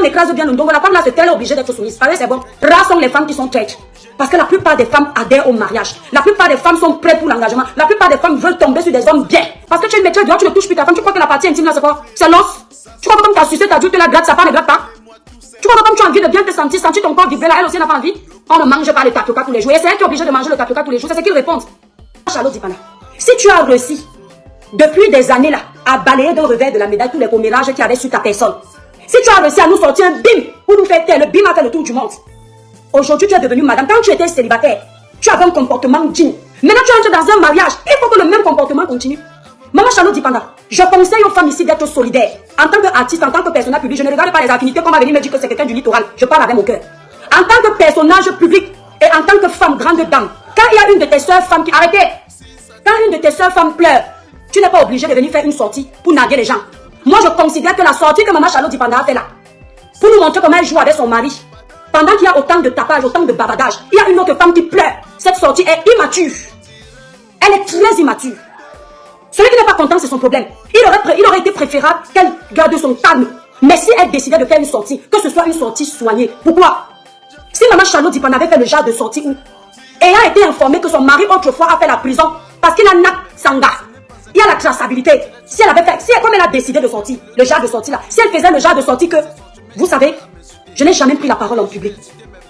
écrase bien le ndongo, la femme là, c'est elle est obligée d'être soumise. Pareil, c'est bon. Rares sont les femmes qui sont traîtres. Parce que la plupart des femmes adhèrent au mariage. La plupart des femmes sont prêtes pour l'engagement. La plupart des femmes veulent tomber sur des hommes bien. Parce que tu es une maîtresse, tu ne touches plus ta femme. Tu crois que la partie intime là, c'est quoi? C'est l'os. Tu crois que comme tu as sucé ta dure, tu la grattes, sa femme ne gratte pas. Tu crois que comme tu as envie de bien te sentir ton corps vibrer là, elle aussi n'a pas envie. On ne mange pas le tapioca tous les jours. Et c'est elle qui est obligée de manger le tapioca tous les jours. C'est ce qu'ils répondent. Charlotte Dipana, si tu as réussi, depuis des années là, à balayer d'un revers de la médaille tous les commérages qu'il y avait sur ta personne, si tu as réussi à nous sortir un bim, pour nous faire taire, le bim a fait le tour du monde. Aujourd'hui, tu es devenue madame. Quand tu étais célibataire, tu avais un comportement digne. Maintenant, tu entres dans un mariage. Il faut que le même comportement continue. Maman Charlotte Dipanda, je conseille aux femmes ici d'être solidaires. En tant qu'artiste, en tant que personnage public, je ne regarde pas les affinités qu'on va venir me dire que c'est quelqu'un du littoral. Je parle avec mon cœur. En tant que personnage public et en tant que femme, grande dame, quand il y a une de tes soeurs femmes qui... Arrêtez! Quand une de tes soeurs femmes pleure, tu n'es pas obligé de venir faire une sortie pour narguer les gens. Moi, je considère que la sortie que maman Charlotte Dipanda a fait là, pour nous montrer comment elle joue avec son mari, pendant qu'il y a autant de tapage, autant de bavardage, il y a une autre femme qui pleure. Cette sortie est immature. Elle est très immature. Celui qui n'est pas content, c'est son problème. Il aurait été préférable qu'elle garde son calme. Mais si elle décidait de faire une sortie, que ce soit une sortie soignée. Pourquoi? Si maman Charlotte Dipanda avait fait le genre de sortie où, ayant été informée que son mari autrefois a fait la prison parce qu'il a Nak Sanga, il y a la traçabilité. Si elle avait fait, comme elle a décidé de sortir, le genre de sortie là, si elle faisait le genre de sortie que, vous savez, je n'ai jamais pris la parole en public.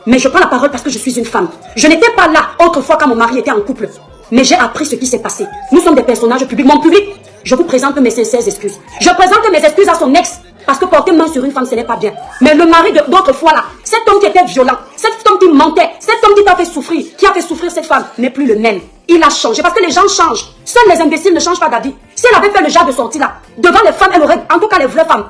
Mais je prends la parole parce que je suis une femme. Je n'étais pas là autrefois quand mon mari était en couple. Mais j'ai appris ce qui s'est passé. Nous sommes des personnages publics. Mon public, je vous présente mes sincères excuses. Je présente mes excuses à son ex. Parce que porter main sur une femme, ce n'est pas bien. Mais le mari d'autrefois là, cet homme qui était violent, cet homme qui mentait, cet homme qui t'a fait souffrir, qui a fait souffrir cette femme, n'est plus le même. Il a changé. Parce que les gens changent. Seuls les imbéciles ne changent pas d'avis. Si elle avait fait le genre de sortie là, devant les femmes, elle aurait, en tout cas les vraies femmes,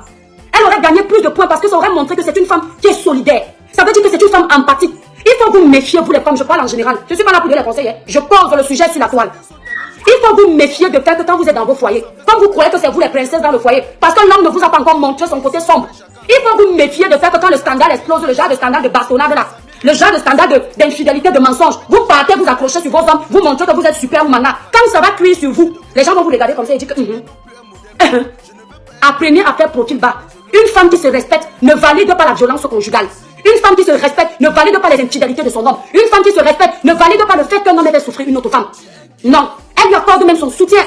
elle aurait gagné plus de points parce que ça aurait montré que c'est une femme qui est solidaire. Ça veut dire que c'est une femme empathique. Il faut vous méfier, vous les femmes, je parle en général. Je ne suis pas là pour donner les conseils, hein. Je pose le sujet sur la toile. Il faut vous méfier de faire que quand vous êtes dans vos foyers, quand vous croyez que c'est vous les princesses dans le foyer, parce que l'homme ne vous a pas encore montré son côté sombre. Il faut vous méfier de faire que quand le scandale explose, le genre de scandale de bastonnade là, le genre de scandale d'infidélité, de mensonge, vous partez, vous accrochez sur vos hommes, vous montrez que vous êtes super ou mana. Quand ça va cuire sur vous, les gens vont vous regarder comme ça et dire que apprenez à faire profil bas. Une femme qui se respecte ne valide pas la violence conjugale. Une femme qui se respecte ne valide pas les infidélités de son homme. Une femme qui se respecte ne valide pas le fait qu'un homme ait fait souffrir une autre femme. Non, elle lui accorde même son soutien.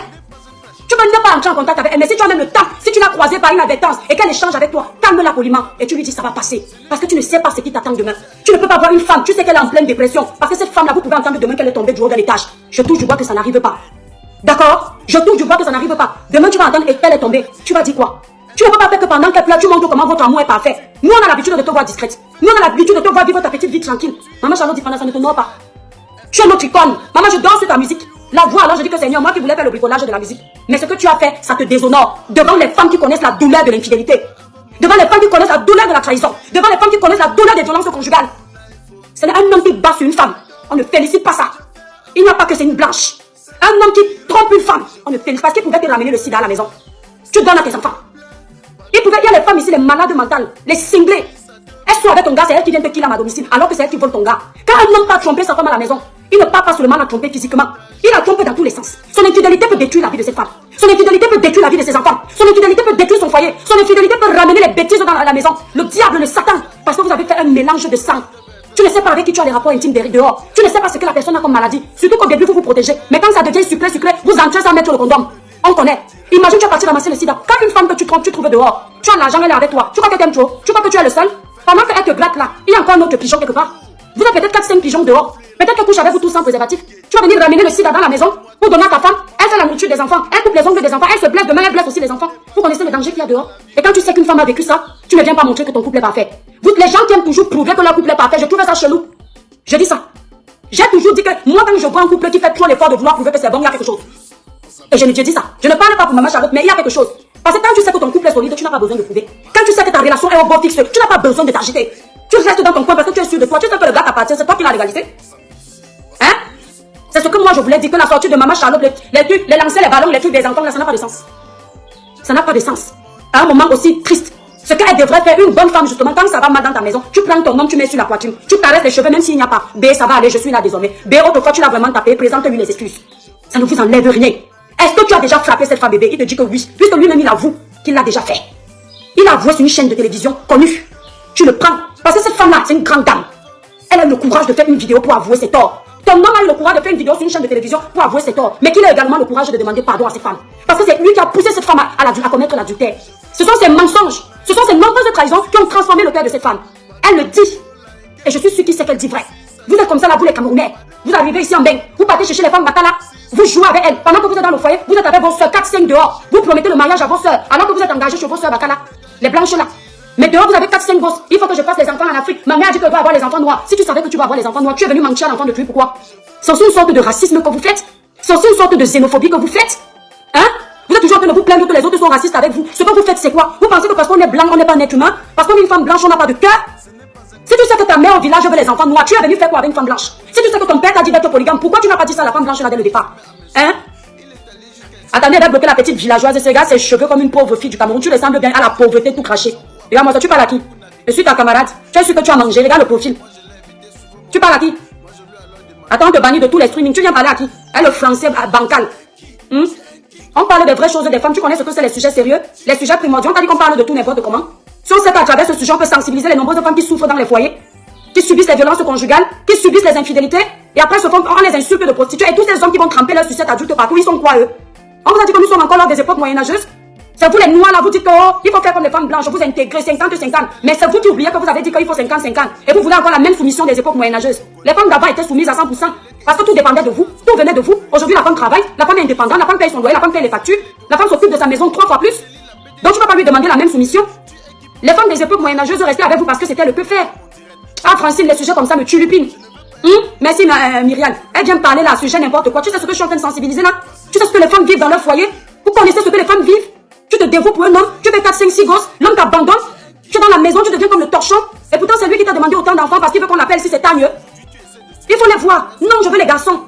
Tu peux ne pas entrer en contact avec elle, mais si tu as même le temps, si tu l'as croisée par une inadvertance et qu'elle échange avec toi, calme-la poliment et tu lui dis ça va passer. Parce que tu ne sais pas ce qui t'attend demain. Tu ne peux pas voir une femme, tu sais qu'elle est en pleine dépression. Parce que cette femme-là, vous pouvez entendre demain qu'elle est tombée du haut de l'étage. Je touche du bois que ça n'arrive pas. D'accord? Je touche du bois que ça n'arrive pas. Demain tu vas entendre qu'elle est tombée. Tu vas dire quoi? Tu ne peux pas faire que pendant qu'elle pleure, tu montres comment votre amour est parfait. Nous, on a l'habitude de te voir discrète. Nous, on a l'habitude de te voir vivre ta petite vie tranquille. Maman Charlotte Dipanda, ça ne te noie pas. Tu es notre icône. Maman, je danse sur ta musique. La voix, alors je dis que Seigneur, moi qui voulais faire le bricolage de la musique. Mais ce que tu as fait, ça te déshonore. Devant les femmes qui connaissent la douleur de l'infidélité. Devant les femmes qui connaissent la douleur de la trahison. Devant les femmes qui connaissent la douleur des violences conjugales. C'est un homme qui bat sur une femme. On ne félicite pas ça. Il n'y a pas que c'est une blanche. Un homme qui trompe une femme. On ne félicite pas parce qu'il pouvait te ramener le sida à la maison. Tu donnes à tes enfants. Il y a les femmes ici, les malades mentales, les cinglés. Elles sont avec ton gars, c'est elle qui vient te killer à domicile, alors que c'est elle qui vole ton gars. Quand un homme peut tromper sa femme à la maison, il ne part pas seulement la tromper physiquement, il la trompe dans tous les sens. Son infidélité peut détruire la vie de cette femme. Son infidélité peut détruire la vie de ses enfants. Son infidélité peut détruire son foyer. Son infidélité peut ramener les bêtises dans la maison. Le diable, le Satan, parce que vous avez fait un mélange de sang. Tu ne sais pas avec qui tu as les rapports intimes dehors. Tu ne sais pas ce que la personne a comme maladie. Surtout qu'au début, vous vous protégez. Mais quand ça devient sucré, vous entrez sans mettre le condom. On connaît. Imagine tu es parti ramasser le sida. Quand une femme que tu trouves dehors, tu as l'argent, elle est avec toi. Tu crois que tu aimes trop? Tu crois que tu es le seul? Pendant qu'elle te gratte là, il y a encore un autre pigeon quelque part. Vous avez peut-être 4-5 pigeons dehors. Peut-être qu'elle couche avec vous tous sans préservatif. Tu vas venir ramener le sida dans la maison pour donner à ta femme. Elle fait la nourriture des enfants. Elle coupe les ongles des enfants. Elle se blesse demain, elle blesse aussi les enfants. Vous connaissez le danger qu'il y a dehors. Et quand tu sais qu'une femme a vécu ça, tu ne viens pas montrer que ton couple est parfait. Les gens qui aiment toujours prouver que leur couple est parfait, je trouve ça chelou. Je dis ça. J'ai toujours dit que moi, quand je vois un couple qui fait trop l'effort de vouloir prouver que c'est bon, il y a quelque chose. Et je dis ça. Je ne parle pas pour maman Charlotte, mais il y a quelque chose. Parce que quand tu sais que ton couple est solide, tu n'as pas besoin de prouver. Quand tu sais que ta relation est au beau fixe, tu n'as pas besoin de t'agiter. Tu restes dans ton coin parce que tu es sûr de toi. Tu sais que le gars t'appartient, c'est toi qui l'as légalisé. Hein? C'est ce que moi je voulais dire, que la sortie de maman Charlotte, les lancer les ballons, les trucs des enfants, là, ça n'a pas de sens. Ça n'a pas de sens. À un moment aussi triste. Ce qu'elle devrait faire, une bonne femme, justement, quand ça va mal dans ta maison, tu prends ton homme, tu mets sur la poitrine, tu caresses les cheveux, même s'il n'y a pas. B, ça va aller, je suis là désormais. B, autrefois, tu l'as vraiment tapé, présente-lui les excuses. Ça ne vous enlève rien. Est-ce que tu as déjà frappé cette femme bébé? Il te dit que oui, puisque lui-même il avoue qu'il l'a déjà fait. Il a avoué sur une chaîne de télévision connue. Tu le prends. Parce que cette femme-là, c'est une grande dame. Elle a le courage de faire une vidéo pour avouer ses torts. Ton homme a eu le courage de faire une vidéo sur une chaîne de télévision pour avouer ses torts. Mais qu'il a également le courage de demander pardon à cette femme. Parce que c'est lui qui a poussé cette femme à commettre l'adultère. Ce sont ces mensonges, ce sont ces nombreuses trahisons qui ont transformé le cœur de cette femme. Elle le dit. Et je suis sûr qu'il sait qu'elle dit vrai. Vous êtes comme ça là, vous les Camerounais. Vous arrivez ici en bain, vous partez chercher les femmes Batala, vous jouez avec elles. Pendant que vous êtes dans le foyer, vous êtes avec vos soeurs 4-5 dehors. Vous promettez le mariage à vos soeurs, alors que vous êtes engagés chez vos soeurs Batala. Les blanches là. Mais dehors, vous avez 4-5 gosses. Il faut que je fasse les enfants en Afrique. Ma mère a dit qu'elle va avoir les enfants noirs. Si tu savais que tu vas avoir les enfants noirs, tu es venu mentir à l'enfant de tuer. Pourquoi? C'est aussi une sorte de racisme que vous faites. C'est aussi une sorte de xénophobie que vous faites. Hein? Vous êtes toujours en train de vous plaindre que les autres sont racistes avec vous. Ce que vous faites, c'est quoi? Vous pensez que parce qu'on est blanc, on n'est pas un être humain? Parce qu'on est une femme blanche, on n'a pas de cœur? Si tu sais que ta mère au village veut les enfants noirs, tu es venu faire quoi avec une femme blanche? Si tu sais que ton père t'a dit d'être polygame, pourquoi tu n'as pas dit ça à la femme blanche là dès le départ? Hein? Attendez, elle va bloquer la petite villageoise et se regarde ses cheveux comme une pauvre fille du Cameroun. Tu ressembles bien à la pauvreté tout craché. Regarde-moi ça, tu parles à qui? Je suis ta camarade. Tu es sûr que tu as mangé? Regarde le profil. Tu parles à qui? Attends, on te bannit de tous les streamings. Tu viens parler à qui? Elle le français bancal. On parle des vraies choses des femmes. Tu connais ce que c'est les sujets sérieux? Les sujets primordiaux. On t'a dit qu'on parle de tout n'importe comment. Si on sait qu'à travers ce sujet, on peut sensibiliser les nombreuses femmes qui souffrent dans les foyers, qui subissent les violences conjugales, qui subissent les infidélités, et après on les insulte de prostituées. Et tous ces hommes qui vont tremper leur sucette adulte partout, ils sont quoi eux? On vous a dit que nous sommes encore lors des époques moyenâgeuses? C'est vous les noirs là, vous dites que oh, il faut faire comme les femmes blanches, vous intégrez 50-50. Mais c'est vous qui oubliez que vous avez dit qu'il faut 50-50. Et vous voulez encore la même soumission des époques moyenâgeuses. Les femmes d'avant étaient soumises à 100%. Parce que tout dépendait de vous, tout venait de vous. Aujourd'hui, la femme travaille, la femme est indépendante, la femme paye son loyer, la femme paye les factures, la femme s'occupe de sa maison 3 fois plus. Donc tu ne vas pas lui demander la même soumission. Les femmes des époques moyenâgeuses restaient avec vous parce que c'était le que faire. Ah Francine, les sujets comme ça me tulipinent. Merci Myriam. Elle vient me parler là, sujet n'importe quoi. Tu sais ce que je suis en train de sensibiliser là? Tu sais ce que les femmes vivent dans leur foyer? Vous connaissez ce que les femmes vivent? Tu te dévoues pour un homme, tu fais 4, 5, 6 gosses, l'homme t'abandonne, tu es dans la maison, tu deviens comme le torchon, et pourtant c'est lui qui t'a demandé autant d'enfants parce qu'il veut qu'on l'appelle si c'est tant mieux. Il faut les voir. Non, je veux les garçons.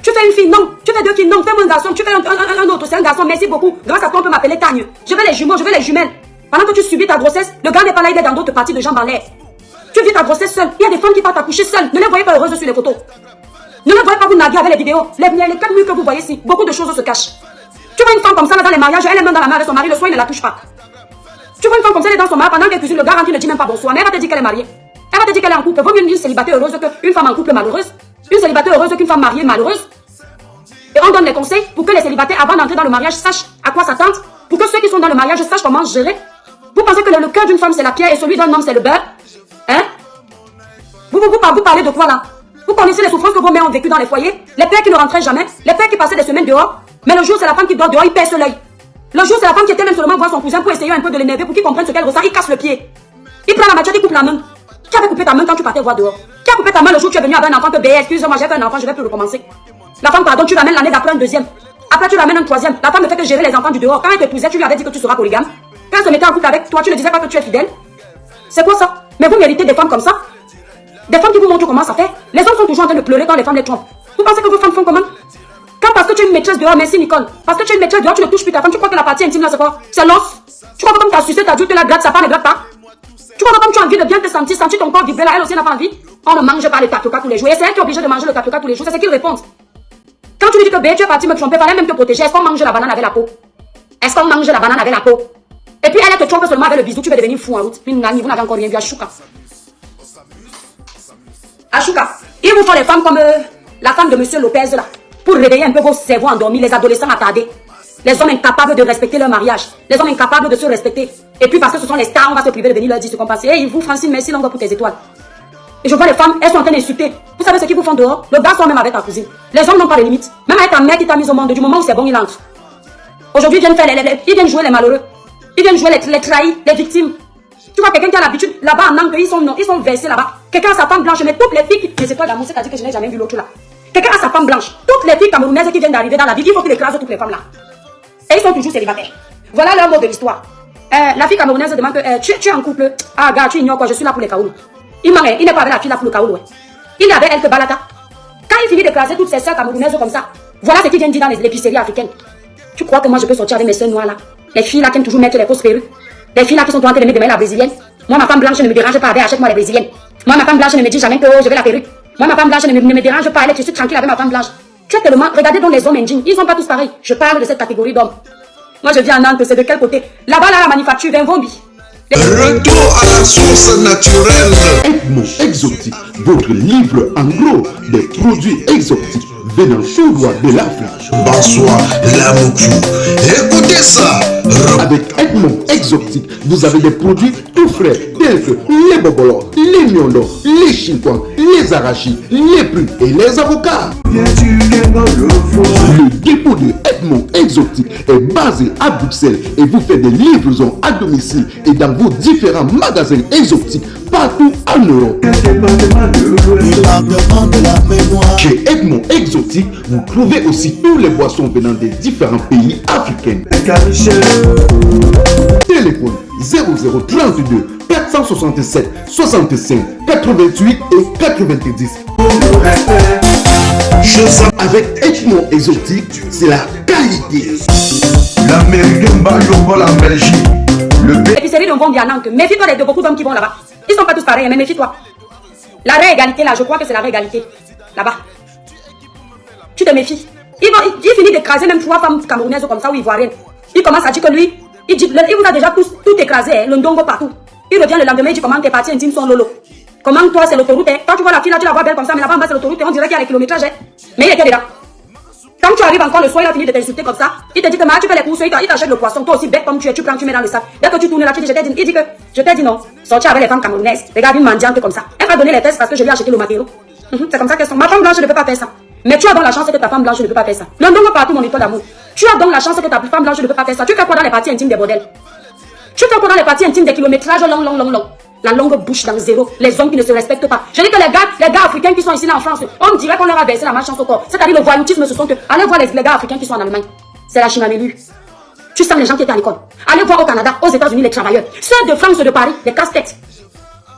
Tu fais une fille, non. Tu fais 2 filles, non. Fais-moi un garçon, tu fais un autre, c'est un garçon, merci beaucoup. Grâce à toi, on peut m'appeler Tagne. Je veux les jumeaux, je veux les jumelles. Pendant que tu subis ta grossesse, le gars n'est pas là, il est dans d'autres parties de jambes en l'air. Tu vis ta grossesse seule. Il y a des femmes qui partent accoucher seules. Ne les voyez pas heureuses sur les photos. Ne les voyez pas vous naguer avec les vidéos. Les 4 murs que vous voyez ici, beaucoup de choses se cachent. Tu vois une femme comme ça là dans les mariages, elle est même dans la main avec son mari, le soir il ne la touche pas. Tu vois une femme comme ça, elle est dans son mari, pendant qu'elle cuisine, le gars rentre, il ne dit même pas bonsoir, mais elle va te dire qu'elle est mariée. Elle va te dire qu'elle est en couple. Vaut mieux une célibataire heureuse qu'une femme en couple malheureuse. Une célibataire heureuse qu'une femme mariée malheureuse. Et on donne des conseils pour que les célibataires, avant d'entrer dans le mariage, sachent à quoi s'attendre. Pour que ceux qui sont dans le mariage sachent comment gérer. Vous pensez que le cœur d'une femme c'est la pierre et celui d'un homme c'est le beurre? Hein? Vous parlez de quoi là? Vous connaissez les souffrances que vos mères ont vécues dans les foyers? Les pères qui ne rentraient jamais? Les pères qui passaient des semaines dehors? Mais le jour c'est la femme qui dort dehors, il perce l'œil. Le jour c'est la femme qui était même seulement voir son cousin pour essayer un peu de l'énerver, pour qu'il comprenne ce qu'elle ressent, il casse le pied. Il prend la machette, il coupe la main. Qui avait coupé ta main quand tu partais voir dehors? Qui a coupé ta main le jour où tu es venu avec un enfant que excuse-moi, j'ai fait un enfant, je vais plus recommencer. La femme, pardon, tu l'amènes l'année d'après un deuxième. Après, tu l'amènes un troisième. La femme ne fait que gérer les enfants du dehors. Quand elle t'épousait, tu lui avais dit que tu seras polygame. Quand elle se mettait en couple avec toi, tu ne disais pas que tu es fidèle. C'est quoi ça? Mais vous méritez des femmes comme ça? Des femmes qui vous montrent comment ça fait? Les hommes sont toujours en train de pleurer quand les femmes les trompent. Vous pensez que vos femmes font comment? Quand parce que tu es une maîtresse dehors, merci Nicole. Parce que tu es une maîtresse dehors, tu ne touches plus ta femme. Tu crois que la partie intime là, c'est quoi? C'est l'os. Tu crois que comme ta sucette adulte la gratte, sa femme ne gratte pas? Tu crois que comme tu as envie de bien te sentir ton corps vibrer là, elle aussi n'a pas envie? On ne mange pas le tapioca tous les jours. Et c'est elle qui est obligée de manger le tapioca tous les jours. C'est ce qu'ils répondent. Quand tu lui dis que tu es parti me tromper, fallait même te protéger. Est-ce qu'on mange la banane avec la peau? Est-ce qu'on mange la banane avec la peau? Et puis elle te trompe seulement avec le bisou, tu vas devenir fou en route. Une nani, vous n'avez encore rien vu. Ashouka. Ashouka. Il vous faut les femmes comme la femme de Monsieur Lopez là. Pour réveiller un peu vos cerveaux endormis, les adolescents attardés. Les hommes incapables de respecter leur mariage. Les hommes incapables de se respecter. Et puis parce que ce sont les stars, on va se priver de venir leur dire ce qu'on passe. Et vous, Francine, merci longue pour tes étoiles. Et je vois les femmes, elles sont en train d'insulter. Vous savez ce qu'ils vous font dehors? Le gars sort même avec ta cousine. Les hommes n'ont pas de limites. Même avec ta mère qui t'a mis au monde, du moment où c'est bon, il entre. Aujourd'hui, ils viennent jouer les malheureux. Ils viennent jouer les trahis, les victimes. Tu vois quelqu'un qui a l'habitude, là-bas en Angle, ils sont versés là-bas. Quelqu'un a sa femme blanche, mais toutes les filles qui... Mais c'est toi d'amour, c'est-à-dire que je n'ai jamais vu l'autre là. Quelqu'un a sa femme blanche. Toutes les filles camerounaises qui viennent d'arriver dans la vie, il faut qu'il écrase toutes les femmes là. Et ils sont toujours célibataires. Voilà leur mot de l'histoire. La fille camerounaise demande que tu es en couple. Ah, gars, tu ignores quoi, je suis là pour les Kaoulou. Il n'est pas avec la fille là pour le Kaoulou. Ouais. Il est avec elle que Balata. Quand il finit d'écraser toutes ses soeurs camerounaises comme ça, voilà ce qu'il vient dire dans les épiceries africaines. Tu crois que moi je peux sortir avec mes soeurs noires là? Les filles là qui aiment toujours mettre les fausses perruques. Les filles là qui sont en train de mettre la brésilienne. Moi, ma femme blanche ne me dérange pas avec, achète-moi les brésiliennes. Moi, ma femme blanche ne me dit jamais que oh, je vais la perruque. Moi, ma femme blanche ne me dérange pas, je suis tranquille avec ma femme blanche. Tu es tellement, regardez donc les hommes indiens, ils sont pas tous pareils. Je parle de cette catégorie d'hommes. Moi, je viens en Nantes, c'est de quel côté? Là-bas, là, la manufacture, Vimvombi. Retour à la source naturelle. Edmond Exotique, votre livre en gros des produits exotiques venant tout droit de l'Afrique. Bonsoir, la Moukou. Écoutez ça. Avec Edmond Exotique, vous avez des produits tout frais tels que les bobolos, les miondons, les chicoins, les arachis, les plumes et les avocats. Le dépôt de Edmond Exotique est basé à Bruxelles et vous fait des livraisons à domicile et dans vos différents magasins exotiques partout en Europe. Chez Edmond Exotique, vous trouvez aussi tous les boissons venant des différents pays africains. Téléphone 0032 467 65 88 et 90. Avec Edmond Exotique, c'est la qualité. L'Américain Bayobo, la Belgique. L'épicerie de Ngombianank. Méfie-toi de beaucoup d'hommes qui vont là-bas. Ils sont pas tous pareils, mais méfie-toi. La réégalité là, je crois que c'est la réégalité. Là-bas. Tu te méfies. Il finit d'écraser même 3 femmes camerounaises comme ça ou ivoiriennes. Il commence à dire que lui, il vous a déjà tout écrasé, hein, le ndongo partout. Il revient le lendemain, il dit comment tes parties intimes sont lolo. Comment toi c'est l'autoroute, hein. Quand tu vois la fille là, tu la vois belle comme ça, mais là-bas en bas c'est l'autoroute, on dirait qu'il y a les kilométrages, hein. Mais il était dedans. Quand tu arrives encore le soir, il a fini de t'insulter comme ça. Il te dit que tu fais les courses, il t'achète le poisson. Toi aussi bête comme tu es, tu prends, tu mets dans le sac. Dès que tu tournes là, tu dis, il dit que je t'ai dit non. Sortir avec les femmes camerounaises. Regarde une mendiante comme ça. Elle va donner les tests parce que je lui ai acheté le matériau. C'est comme ça qu'elles sont. Ma femme blanche ne peut pas faire ça. Mais tu as donc la chance que ta femme blanche ne peut pas faire ça. Non, non, partout mon histoire d'amour. Tu as donc la chance que ta femme blanche ne peut pas faire ça. Tu fais quoi dans les parties intimes des bordels? Tu fais quoi dans les parties intimes des kilométrages long. La longue bouche dans zéro, les hommes qui ne se respectent pas. Je dis que les gars africains qui sont ici là en France, on dirait qu'on leur a versé la malchance au corps. C'est-à-dire le voyoutisme, ce sont que, allez voir les gars africains qui sont en Allemagne. C'est la chimamélu. Tu sens les gens qui étaient à l'école. Allez voir au Canada, aux États-Unis, les travailleurs. Ceux de France, de Paris, les casse-têtes.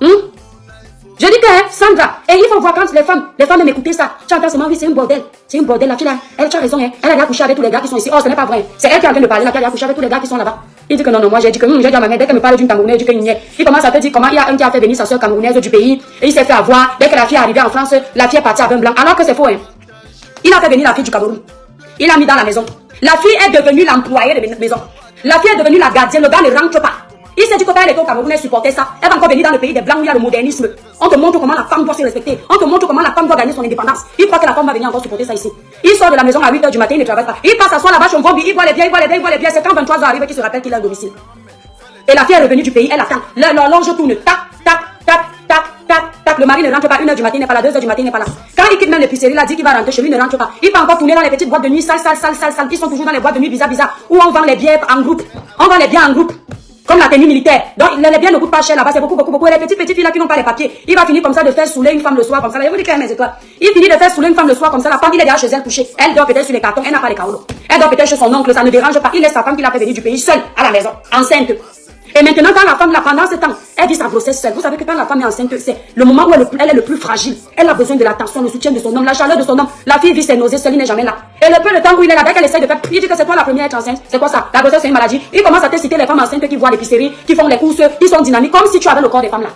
Je dis que, Sandra, et il faut voir quand les femmes m'écouter ça. Tu entends seulement, oui, c'est un bordel. C'est un bordel, la fille là. Elle, tu as raison, hein. Elle a couché avec tous les gars qui sont ici. Oh, ce n'est pas vrai. C'est elle qui est en train de parler là, qui a couché avec tous les gars qui sont là-bas. Il dit que non, moi j'ai dit à ma mère, dès qu'elle me parle d'une Camerounaise, je dis qu'il n'y est. Il commence à te dire comment il y a un qui a fait venir sa soeur camerounaise du pays, et il s'est fait avoir. Dès que la fille est arrivée en France, la fille est partie avec un blanc. Alors que c'est faux, hein. Il a fait venir la fille du Cameroun. Il l'a mis dans la maison. La fille est devenue l'employée de la maison. La fille est devenue la gardienne, le gars ne rentre pas. Il s'est dit que quand elle était au Cameroun, elle supportait ça. Elle va encore venir dans le pays des blancs où il y a le modernisme. On te montre comment la femme doit se respecter. On te montre comment la femme doit gagner son indépendance. Il croit que la femme va venir encore supporter ça ici. Il sort de la maison à 8 h du matin, il ne travaille pas. Il passe à soi là-bas, son il voit les biens, il voit les biens. C'est quand 23 h arrive qu'il se rappelle qu'il a un domicile. Et la fille est revenue du pays, elle attend. L'horloge tourne. Tac. Le mari ne rentre pas. 1 h du matin, il n'est pas là. 2 h du matin, il n'est pas là. Quand il quitte même l'épicerie, il a dit qu'il va rentrer chez lui, il ne rentre pas. Il peut encore tourner dans les petites boîtes de nuit, sales. Ils sont toujours dans les boîtes de nuit bizarres, où on vend les bières en groupe. Comme la tenue militaire. Donc, les biens ne coûtent pas cher là-bas, c'est beaucoup. Et les petites filles là qui n'ont pas les papiers, il va finir comme ça de faire saouler une femme le soir comme ça. Je vous dis quand même, c'est toi. Il finit de faire saouler une femme le soir comme ça. La femme, il est déjà chez elle couchée. Elle dort peut-être sur les cartons, elle n'a pas les carreaux. Elle dort peut-être chez son oncle, ça ne dérange pas. Il laisse sa femme qui l'a fait venir du pays seule à la maison, enceinte. Et maintenant, quand la femme, là, pendant ce temps, elle vit sa grossesse seule. Vous savez que quand la femme est enceinte, c'est le moment où elle est le plus fragile. Elle a besoin de l'attention, le soutien de son homme, la chaleur de son homme. La fille vit ses nausées seule, il n'est jamais là. Et le peu de temps où il est là, dès qu'elle essaie de faire, il dit que c'est toi la première à être enceinte. C'est quoi ça? La grossesse, c'est une maladie. Il commence à te citer les femmes enceintes qui voient l'épicerie, qui font les courses, qui sont dynamiques, comme si tu avais le corps des femmes là.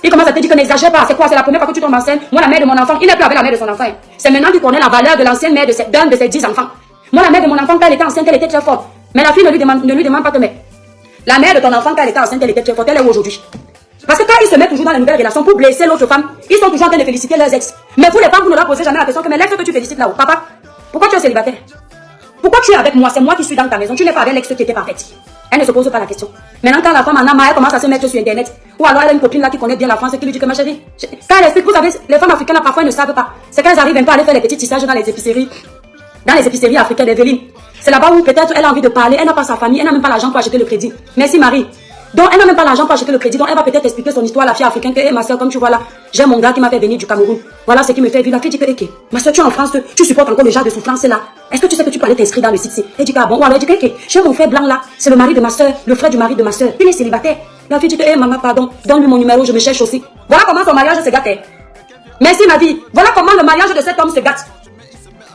Il commence à te dire que n'exagère pas. C'est quoi? C'est la première fois que tu tombes enceinte. Moi, la mère de mon enfant, il n'est plus avec la mère de son enfant. C'est maintenant qu'il connaît la valeur de l'ancienne mère d'un de ses 10 enfants. Moi, la mère de mon enfant, quand elle était enceinte, elle était très forte. Mais la fille ne lui demande pas de mettre. La mère de ton enfant, quand elle était enceinte, elle était très forte. Elle est où aujourd'hui? Parce que quand ils se mettent toujours dans les nouvelles relations pour blesser l'autre femme, ils sont toujours en train de féliciter leurs ex. Mais vous, les femmes, vous ne leur posez jamais la question que, mais l'ex que tu félicites là-haut, papa, pourquoi tu es célibataire? Pourquoi tu es avec moi? C'est moi qui suis dans ta maison. Tu n'es pas avec l'ex qui était parfaite. Elle ne se pose pas la question. Maintenant, quand la femme en a marre, elle commence à se mettre sur Internet. Ou alors elle a une copine là qui connaît bien la France et qui lui dit que ma chérie, quand elle explique, vous savez, les femmes africaines là, parfois elles ne savent pas. C'est qu'elles arrivent un peu à aller faire les petits tissages dans les épiceries. Dans les épiceries africaines, Evelyne. C'est là-bas où peut-être elle a envie de parler, elle n'a pas sa famille, elle n'a même pas l'argent pour acheter le crédit. Merci Marie. Donc elle n'a même pas l'argent pour acheter le crédit, donc elle va peut-être expliquer son histoire à la fille africaine que, ma soeur, comme tu vois là, j'ai mon gars qui m'a fait venir du Cameroun. Voilà ce qui me fait vivre. La fille dit que, ok, ma soeur, tu es en France, tu supportes encore le genre de souffrance là. Est-ce que tu sais que tu peux aller t'inscrire dans le site? Elle dit que, ah bon, ou alors elle dit que, ok, j'ai mon frère blanc là, c'est le mari de ma soeur, le frère du mari de ma soeur, il est célibataire. La fille dit que, maman, pardon, donne-lui mon numéro, je me cherche aussi. Voilà comment son mariage se gâte. Merci ma vie. Voilà comment le mariage de cet homme se gâte.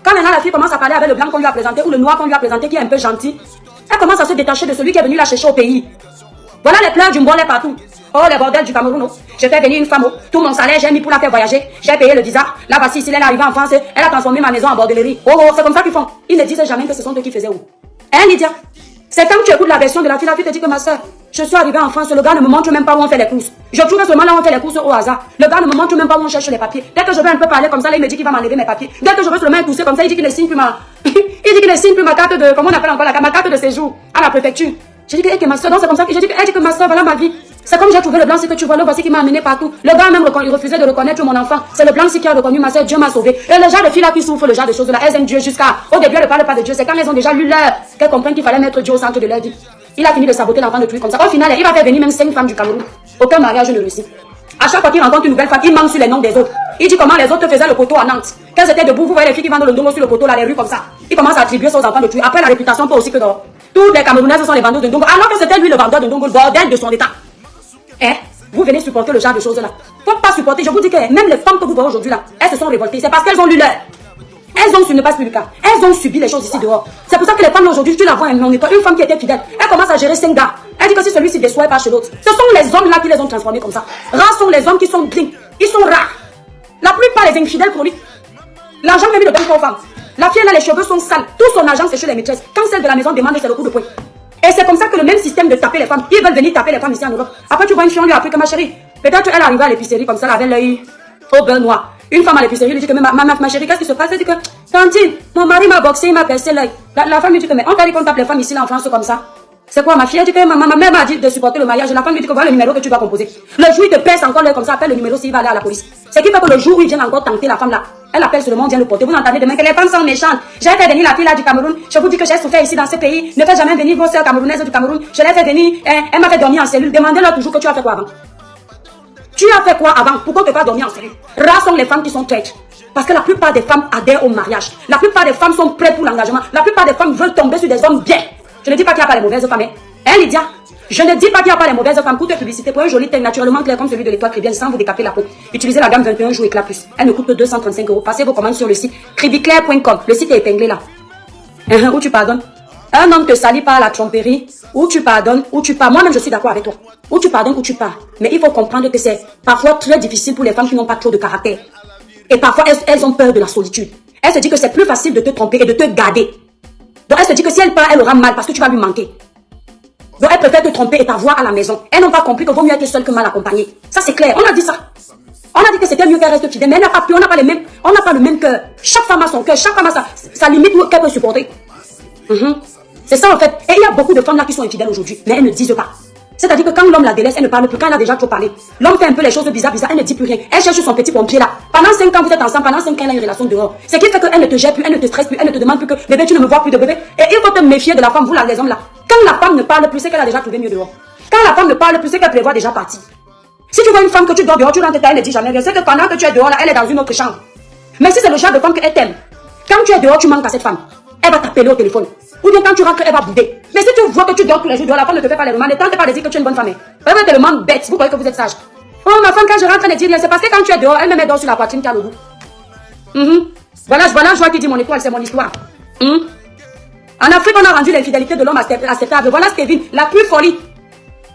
Quand maintenant la fille commence à parler avec le blanc qu'on lui a présenté ou le noir qu'on lui a présenté qui est un peu gentil, elle commence à se détacher de celui qui est venu la chercher au pays. Voilà les pleurs du mboulé partout. Oh, les bordels du Cameroun. Oh. Je fais venir une femme. Oh. Tout mon salaire, j'ai mis pour la faire voyager. J'ai payé le visa. Là, voici, si elle est arrivée en France, elle a transformé ma maison en bordellerie. Oh, c'est comme ça qu'ils font. Ils ne disent jamais que ce sont eux qui faisaient où. Hein, Lydia? C'est quand tu écoutes la version de la fille te dit que ma soeur, Je suis arrivée en France, le gars ne me montre même pas où on fait les courses. Je trouve seulement là où on fait les courses au hasard. Le gars ne me montre même pas où on cherche les papiers. Dès que je veux un peu parler comme ça, là, il me dit qu'il va m'enlever mes papiers. Dès que je veux seulement tousser comme ça, il dit qu'il ne signe plus ma... il dit qu'il ne signe plus ma carte de... Comment on appelle encore ma carte de séjour à la préfecture. J'ai dit que ma soeur, non, c'est comme ça que j'ai dit que ma soeur, voilà ma vie. C'est comme j'ai trouvé le blanc, c'est que tu vois, le voici qui m'a amené partout. Le gars même il refusait de reconnaître mon enfant. C'est le blanc qui a reconnu ma soeur, Dieu m'a sauvé. Et le genre de filles là qui souffrent, le genre de choses là, elles aiment Dieu jusqu'à... Au début, elles ne parlent pas de Dieu. C'est quand elles ont déjà lu l'heure qu'elles comprennent qu'il fallait mettre Dieu au centre de leur vie. Il a fini de saboter l'enfant de trucs comme ça. Au final, il va faire venir même 5 femmes du Cameroun. Aucun mariage ne réussit. À chaque fois qu'il rencontre une nouvelle femme, il manque sur les noms des autres. Il dit comment les autres faisaient le poteau à Nantes. Quand c'était debout, vous voyez les filles qui vendent le ndongo sur le poteau là, les rues comme ça. Il commence à attribuer ça aux enfants de tuer. Après, la réputation peut aussi que dans toutes les Camerounaises sont les vendeuses de ndongo. Alors que c'était lui le vendeur de ndongo, le bordel de son état. Vous venez supporter le genre de choses là. Faut pas supporter. Je vous dis que même les femmes que vous voyez aujourd'hui là, elles se sont révoltées. C'est parce qu'elles ont lu l'heure. Elles ont sur ne pas publica. Elles ont subi les choses ici dehors. C'est pour ça que les femmes aujourd'hui, tu la vois en étant une femme qui était fidèle. Elle commence à gérer 5 gars. Elle dit que si celui-ci déçoit, elle part chez l'autre. Ce sont les hommes là qui les ont transformés comme ça. Rares sont les hommes qui sont bling. Ils sont rares. La plupart des infidèles chroniques. L'argent même de donner aux femmes. La fille là, les cheveux sont sales. Tout son argent c'est chez les maîtresses. Quand celle de la maison demande, c'est le coup de poing. Et c'est comme ça que le même système de taper les femmes, ils veulent venir taper les femmes ici en Europe. Après, tu vois une fille, on lui a appris que ma chérie, peut-être elle arrive à l'épicerie comme ça, avec l'œil au beurre noir. Une femme à l'épicerie lui dit que ma chérie, qu'est-ce qui se passe? Elle dit que, tantine, mon mari m'a boxé, il m'a percé l'œil. La femme lui dit que, mais on t'a dit qu'on tape les femmes ici en France comme ça. C'est quoi ma fille? Elle dit que ma mère m'a dit de supporter le mariage. La femme lui dit que voilà le numéro que tu vas composer. Le jour il te pèse encore l'œil comme ça, appelle le numéro s'il va aller à la police. C'est qui fait que le jour où il vient encore tenter la femme là, elle appelle seulement, vient le porter. Vous entendez demain que les femmes sont méchantes. J'ai fait venir la fille là du Cameroun. Je vous dis que j'ai souffert ici dans ce pays. Ne faites jamais venir vos sœurs camerounaises du Cameroun. Je l'ai fait venir. Elle m'a fait dormir en cellule. Demandez-leur toujours que tu as fait quoi avant. Tu as fait quoi avant? Pourquoi tu ne pas dormir en cellule? Rares sont les femmes qui sont traîtres. Parce que la plupart des femmes adhèrent au mariage. La plupart des femmes sont prêtes pour l'engagement. La plupart des femmes veulent tomber sur des hommes bien. Je ne dis pas qu'il n'y a pas les mauvaises femmes. Hein, Lydia? Je ne dis pas qu'il n'y a pas les mauvaises femmes. Pour te publicité, pour un joli teint naturellement clair comme celui de l'étoile Crébienne sans vous décaper la peau. Utilisez la gamme 21 jours éclat plus. Elle ne coûte que 235 €. Passez vos commandes sur le site cribiclair.com. Le site est épinglé là. Où tu pardonnes. Un homme te salit par la tromperie. Ou tu pardonnes, ou tu pars. Moi-même, je suis d'accord avec toi. Ou tu pardonnes, ou tu pars. Mais il faut comprendre que c'est parfois très difficile pour les femmes qui n'ont pas trop de caractère. Et parfois, elles ont peur de la solitude. Elles se disent que c'est plus facile de te tromper et de te garder. Donc, elle se dit que si elle part, elle aura mal parce que tu vas lui manquer. Donc, elle préfère te tromper et t'avoir à la maison. Elles n'ont pas compris que vaut mieux être seule que mal accompagnée. Ça, c'est clair. On a dit ça. On a dit que c'était mieux qu'elle reste fidèle. Mais elle n'a pas pu, on n'a pas le même cœur. Chaque femme a son cœur. Chaque femme a sa limite qu'elle peut supporter. C'est ça, en fait. Et il y a beaucoup de femmes là qui sont infidèles aujourd'hui. Mais elles ne disent pas. C'est-à-dire que quand l'homme la délaisse, elle ne parle plus. Quand elle a déjà trop parlé. L'homme fait un peu les choses bizarres, elle ne dit plus rien. Elle cherche son petit pompier là. Pendant 5 ans, vous êtes ensemble. Pendant 5 ans, elle a une relation dehors. Ce qui fait qu'elle ne te gère plus, elle ne te stresse plus, elle ne te demande plus que bébé, tu ne me vois plus de bébé. Et il faut te méfier de la femme, vous là, les hommes là. Quand la femme ne parle plus, c'est qu'elle a déjà trouvé mieux dehors. Quand la femme ne parle plus, c'est qu'elle prévoit déjà partir. Si tu vois une femme que tu dors dehors, tu rentres, elle ne dit jamais rien. C'est que pendant que tu es dehors là, elle est dans une autre chambre. Mais si c'est le genre de femme qu'elle t'aime, quand tu es dehors, tu manques à cette femme. Elle va t'appeler au téléphone. Ou bien quand tu rentres, elle va bouder. Mais si tu vois que tu dors tous les jours dehors, la femme ne te fait pas les romans, ne tente pas de dire que tu es une bonne femme. Vraiment tellement bête, vous croyez que vous êtes sage. Oh ma femme, quand je rentre, elle ne dit rien. C'est parce que quand tu es dehors, elle me met dehors sur la poitrine qui a le goût. Voilà, je vois qui dit mon étoile, c'est mon histoire. En Afrique, on a rendu l'infidélité de l'homme acceptable. Voilà Stéphine, la plus folie.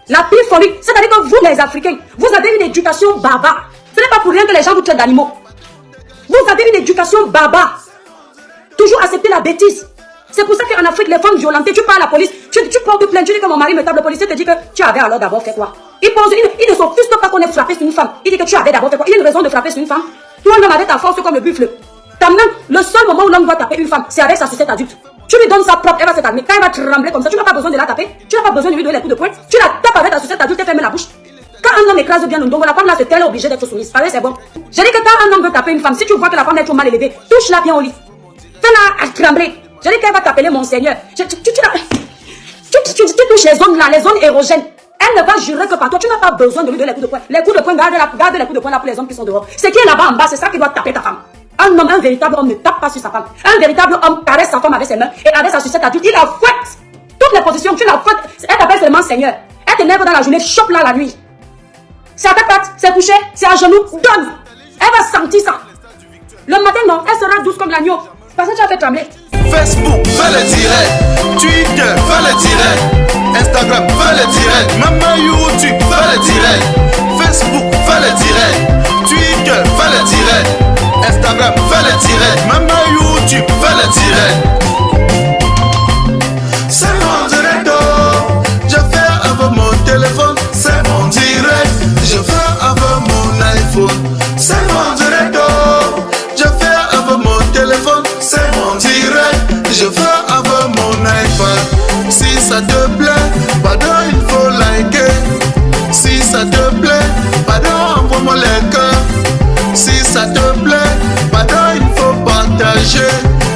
La plus folie. C'est-à-dire que vous, les Africains, vous avez une éducation barbare. Ce n'est pas pour rien que les gens vous traitent d'animaux. Vous avez une éducation barbare. Toujours accepter la bêtise. C'est pour ça qu'en Afrique, les femmes violentées, tu pars à la police, tu portes plainte, tu dis que mon mari me tape, le policier te dit que tu avais alors d'abord fait quoi? Il ne s'offusque pas qu'on ait frappé sur une femme. Il dit que tu avais d'abord fait quoi? Il y a une raison de frapper sur une femme. Toi, l'homme avait ta force comme le buffle. Le seul moment où l'homme doit taper une femme, c'est avec sa sucette adulte. Tu lui donnes sa propre, elle va se calmer. Quand elle va trembler comme ça, tu n'as pas besoin de la taper. Tu n'as pas besoin de lui donner les coups de poing. Tu la tapes avec ta sucette adulte et ferme la bouche. Quand un homme écrase bien le ndongo, la femme là, elle est obligée d'être soumise. Allez, c'est bon. J'ai dit que quand un homme veut taper une femme, si tu vois que la femme est trop mal élevée, touche-la bien au lit. Fais-la trembler. J'ai dit qu'elle va t'appeler mon Seigneur. Tu touches les zones là, les zones érogènes. Elle ne va jurer que par toi. Tu n'as pas besoin de lui donner les coups de poing. Les coups de poing, garde les coups de poing là pour les hommes qui sont dehors. Ce qui est là-bas en bas, c'est ça qui doit taper ta femme. Un véritable homme ne tape pas sur sa femme. Un véritable homme caresse sa femme avec ses mains et avec sa sucette adulte. Il la fouette. Toutes les positions, tu la fouettes. Elle t'appelle seulement Seigneur. Elle t'énerve dans la journée, chope là la nuit. C'est à ta patte, c'est couché, c'est à genoux, donne. Elle va sentir ça. Le matin, non, elle sera douce comme l'agneau. Parce que tu as fait trembler. Facebook, fais le direct. Twitter, fais le direct. Instagram, fais le direct. Maman YouTube, fais le direct. Facebook, fais le direct. Twitter, fais le direct. Instagram, fais le direct. Maman YouTube, fais le direct. C'est mon direct. Je fais avant monter téléphone, c'est mon direct. Oh. Je fais avec mon téléphone, c'est mon direct. Je fais avec mon iPad. Si ça te plaît, pardon, il faut liker. Si ça te plaît, pardon, envoie-moi les cœurs. Si ça te plaît, pardon, il faut partager.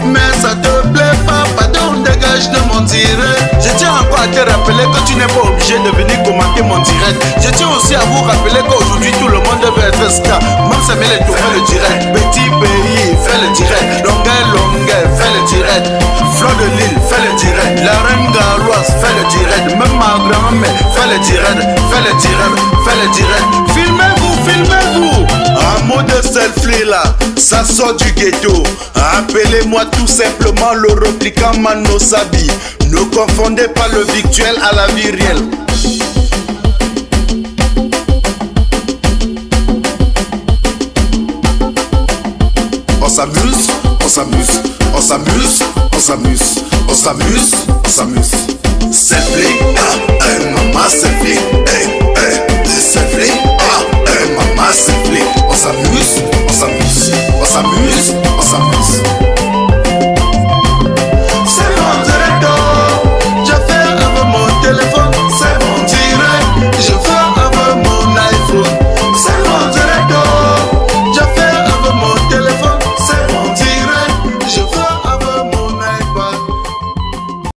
Mais ça te plaît pas, pardon, dégage de mon direct. Je tiens encore à te rappeler que tu n'es pas obligé de venir commenter mon direct. Je tiens aussi à vous rappeler qu'aujourd'hui tout le monde veut être star. Même Samuel Eto'o fait le direct. Petit pays fait le direct. Longueuil fait le direct. Fleur de Lille fait le direct. La reine Galoise fait le direct. Même ma grand-mère fait le direct. Fait le direct. Fait le direct. Filmez-vous, filmez-vous. Un mot de selfie là, ça sort du ghetto. Appelez-moi tout simplement le replicant Mano Sabi. Ne confondez pas le virtuel à la vie réelle. On s'amuse, on s'amuse, on s'amuse, on s'amuse, on s'amuse, on s'amuse. Selfie.